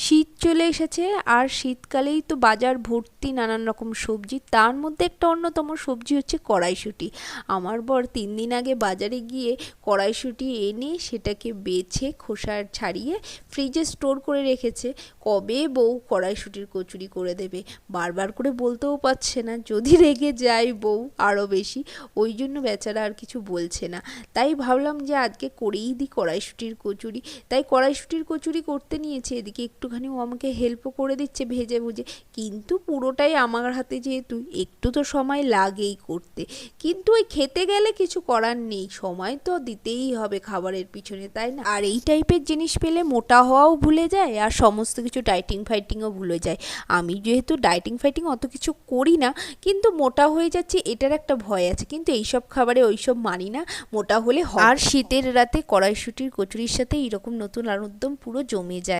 শীত চলে এসেছে আর শীতকালেই তো বাজার ভর্তি নানান রকম সবজি, তার মধ্যে একটা অন্যতম সবজি হচ্ছে কড়াইশুঁটি। আমার বর 3 দিন আগে বাজারে গিয়ে কড়াইশুঁটি এনে সেটাকে বেছে খোসা ছাড়িয়ে ফ্রিজে স্টোর করে রেখেছে। কবে বউ কড়াইশুঁটির কচুরি করে দেবে, বারবার করে বলতেও পারছে না, যদি রেগে যায় বউ আরও বেশি, ওই জন্য বেচারা আর কিছু বলছে না। তাই ভাবলাম যে আজকে করেই দিই কড়াইশুঁটির কচুরি। তাই কড়াইশুঁটির কচুরি করতে নিয়েছে, এদিকে একটুখানি ও আমাকে হেল্পও করে দিচ্ছে ভেজে ভুজে, কিন্তু পুরোটাই আমার হাতে যেহেতু একটু তো সময় লাগেই করতে। কিন্তু ওই খেতে গেলে কিছু করার নেই, সময় তো দিতেই হবে খাবারের পিছনে, তাই না? আর এই টাইপের জিনিস পেলে মোটা হওয়াও ভুলে যায় আর সমস্ত কিছু ডাইটিং ফাইটিংও ভুলে যায়। আমি যেহেতু ডাইটিং ফাইটিং অত কিছু করি না, কিন্তু মোটা হয়ে যাচ্ছে এটার একটা ভয় আছে, কিন্তু এইসব খাবারে ওইসব মানি না, মোটা হলে আর শীতের রাতে কড়াইশুঁটির কচুরির সাথে এরকম নতুন আলুর দম পুরো জমে যায়।